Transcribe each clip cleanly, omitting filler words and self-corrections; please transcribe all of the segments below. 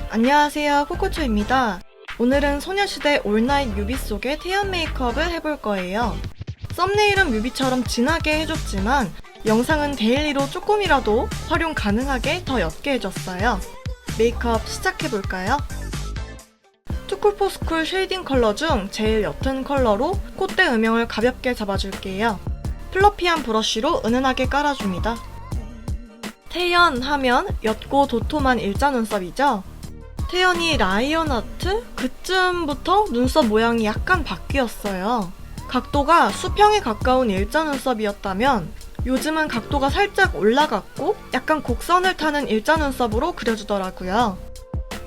안녕하세요, 코코초입니다. 오늘은 소녀시대 올나잇 뮤비 속의 태연 메이크업을 해볼 거예요. 썸네일은 뮤비처럼 진하게 해줬지만 영상은 데일리로 조금이라도 활용 가능하게 더 옅게 해줬어요. 메이크업 시작해볼까요? 투쿨포스쿨 쉐이딩 컬러 중 제일 옅은 컬러로 콧대 음영을 가볍게 잡아줄게요. 플러피한 브러쉬로 은은하게 깔아줍니다. 태연 하면 옅고 도톰한 일자 눈썹이죠? 태연이 라이언 아트? 그쯤부터 눈썹 모양이 약간 바뀌었어요. 각도가 수평에 가까운 일자 눈썹이었다면 요즘은 각도가 살짝 올라갔고 약간 곡선을 타는 일자 눈썹으로 그려주더라고요.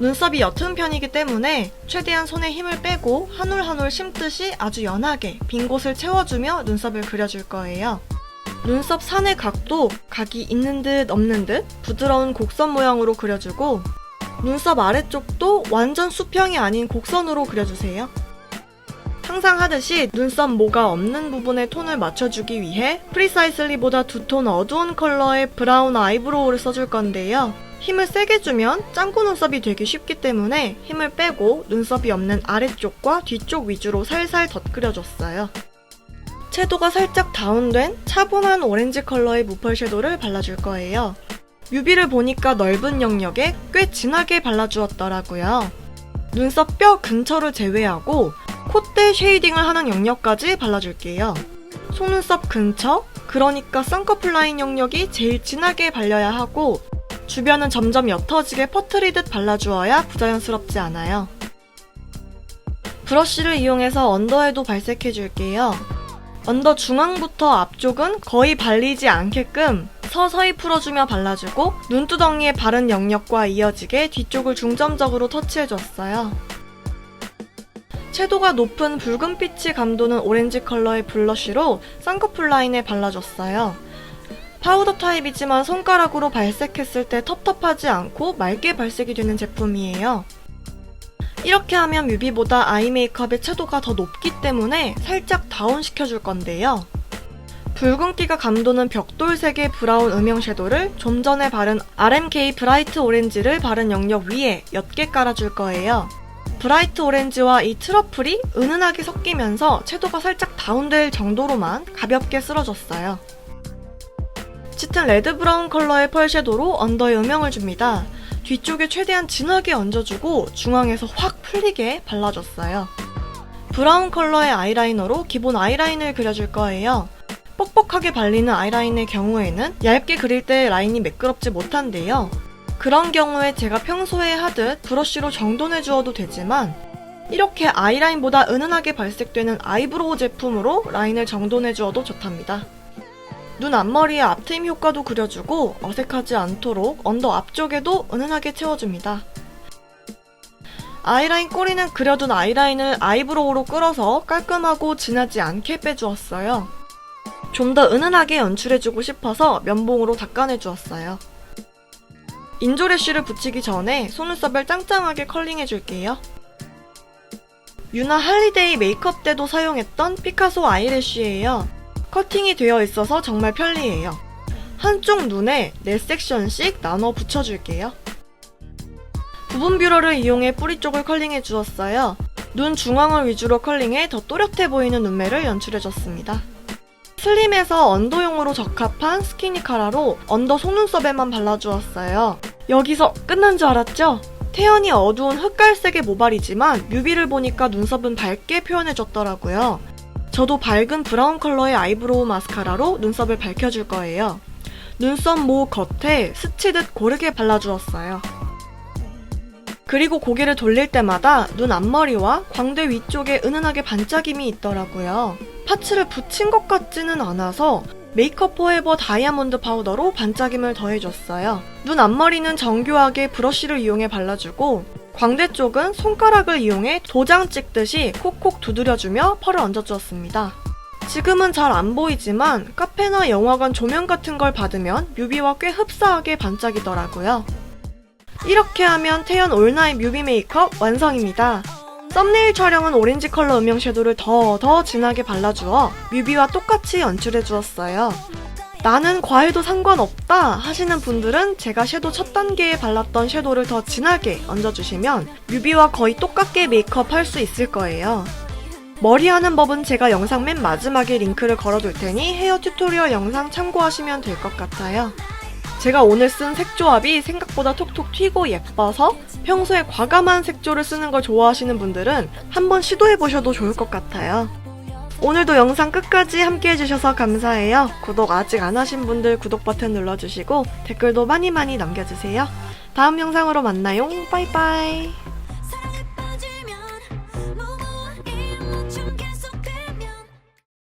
눈썹이 옅은 편이기 때문에 최대한 손에 힘을 빼고 한 올 한 올 심듯이 아주 연하게 빈 곳을 채워주며 눈썹을 그려줄 거예요. 눈썹 산의 각도 각이 있는 듯 없는 듯 부드러운 곡선 모양으로 그려주고 눈썹 아래쪽도 완전 수평이 아닌 곡선으로 그려주세요. 항상 하듯이 눈썹 모가 없는 부분에 톤을 맞춰주기 위해 프리사이슬리보다 두 톤 어두운 컬러의 브라운 아이브로우를 써줄 건데요. 힘을 세게 주면 짱구 눈썹이 되기 쉽기 때문에 힘을 빼고 눈썹이 없는 아래쪽과 뒤쪽 위주로 살살 덧그려줬어요. 채도가 살짝 다운된 차분한 오렌지 컬러의 무펄 섀도우를 발라줄 거예요. 뮤비를 보니까 넓은 영역에 꽤 진하게 발라주었더라고요. 눈썹 뼈 근처를 제외하고 콧대 쉐이딩을 하는 영역까지 발라줄게요. 속눈썹 근처, 그러니까 쌍꺼풀 라인 영역이 제일 진하게 발려야 하고 주변은 점점 옅어지게 퍼트리듯 발라주어야 부자연스럽지 않아요. 브러쉬를 이용해서 언더에도 발색해줄게요. 언더 중앙부터 앞쪽은 거의 발리지 않게끔 서서히 풀어주며 발라주고 눈두덩이에 바른 영역과 이어지게 뒤쪽을 중점적으로 터치해줬어요. 채도가 높은 붉은빛이 감도는 오렌지 컬러의 블러쉬로 쌍꺼풀 라인에 발라줬어요. 파우더 타입이지만 손가락으로 발색했을 때 텁텁하지 않고 맑게 발색이 되는 제품이에요. 이렇게 하면 뮤비보다 아이 메이크업의 채도가 더 높기 때문에 살짝 다운시켜줄 건데요. 붉은기가 감도는 벽돌색의 브라운 음영 섀도우를 좀 전에 바른 RMK 브라이트 오렌지를 바른 영역 위에 옅게 깔아줄 거예요. 브라이트 오렌지와 이 트러플이 은은하게 섞이면서 채도가 살짝 다운될 정도로만 가볍게 쓸어줬어요. 짙은 레드 브라운 컬러의 펄 섀도우로 언더에 음영을 줍니다. 뒤쪽에 최대한 진하게 얹어주고 중앙에서 확 풀리게 발라줬어요. 브라운 컬러의 아이라이너로 기본 아이라인을 그려줄 거예요. 뻑뻑하게 발리는 아이라인의 경우에는 얇게 그릴 때 라인이 매끄럽지 못한데요. 그런 경우에 제가 평소에 하듯 브러쉬로 정돈해주어도 되지만 이렇게 아이라인보다 은은하게 발색되는 아이브로우 제품으로 라인을 정돈해주어도 좋답니다. 눈 앞머리에 앞트임 효과도 그려주고 어색하지 않도록 언더 앞쪽에도 은은하게 채워줍니다. 아이라인 꼬리는 그려둔 아이라인을 아이브로우로 끌어서 깔끔하고 진하지 않게 빼주었어요. 좀 더 은은하게 연출해주고 싶어서 면봉으로 닦아내주었어요. 인조래쉬를 붙이기 전에 속눈썹을 짱짱하게 컬링해줄게요. 유나 할리데이 메이크업 때도 사용했던 피카소 아이래쉬예요. 커팅이 되어 있어서 정말 편리해요. 한쪽 눈에 4섹션씩 나눠 붙여줄게요. 부분 뷰러를 이용해 뿌리 쪽을 컬링해 주었어요. 눈 중앙을 위주로 컬링해 더 또렷해 보이는 눈매를 연출해줬습니다. 슬림해서 언더용으로 적합한 스키니 카라로 언더 속눈썹에만 발라주었어요. 여기서 끝난 줄 알았죠? 태연이 어두운 흑갈색의 모발이지만 뮤비를 보니까 눈썹은 밝게 표현해줬더라고요. 저도 밝은 브라운 컬러의 아이브로우 마스카라로 눈썹을 밝혀줄 거예요. 눈썹 모 겉에 스치듯 고르게 발라주었어요. 그리고 고개를 돌릴 때마다 눈 앞머리와 광대 위쪽에 은은하게 반짝임이 있더라고요. 파츠를 붙인 것 같지는 않아서 메이크업 포에버 다이아몬드 파우더로 반짝임을 더해줬어요. 눈 앞머리는 정교하게 브러쉬를 이용해 발라주고 광대 쪽은 손가락을 이용해 도장 찍듯이 콕콕 두드려주며 펄을 얹어주었습니다. 지금은 잘 안 보이지만 카페나 영화관 조명 같은 걸 받으면 뮤비와 꽤 흡사하게 반짝이더라고요. 이렇게 하면 태연 올나잇 뮤비 메이크업 완성입니다. 썸네일 촬영은 오렌지 컬러 음영 섀도우를 더 진하게 발라주어 뮤비와 똑같이 연출해주었어요. 나는 과해도 상관없다 하시는 분들은 제가 섀도우 첫 단계에 발랐던 섀도우를 더 진하게 얹어주시면 뮤비와 거의 똑같게 메이크업 할 수 있을 거예요. 머리하는 법은 제가 영상 맨 마지막에 링크를 걸어둘 테니 헤어 튜토리얼 영상 참고하시면 될 것 같아요. 제가 오늘 쓴 색조합이 생각보다 톡톡 튀고 예뻐서 평소에 과감한 색조를 쓰는 걸 좋아하시는 분들은 한번 시도해보셔도 좋을 것 같아요. 오늘도 영상 끝까지 함께 해주셔서 감사해요. 구독 아직 안 하신 분들 구독 버튼 눌러주시고 댓글도 많이 남겨주세요. 다음 영상으로 만나요. 빠이빠이.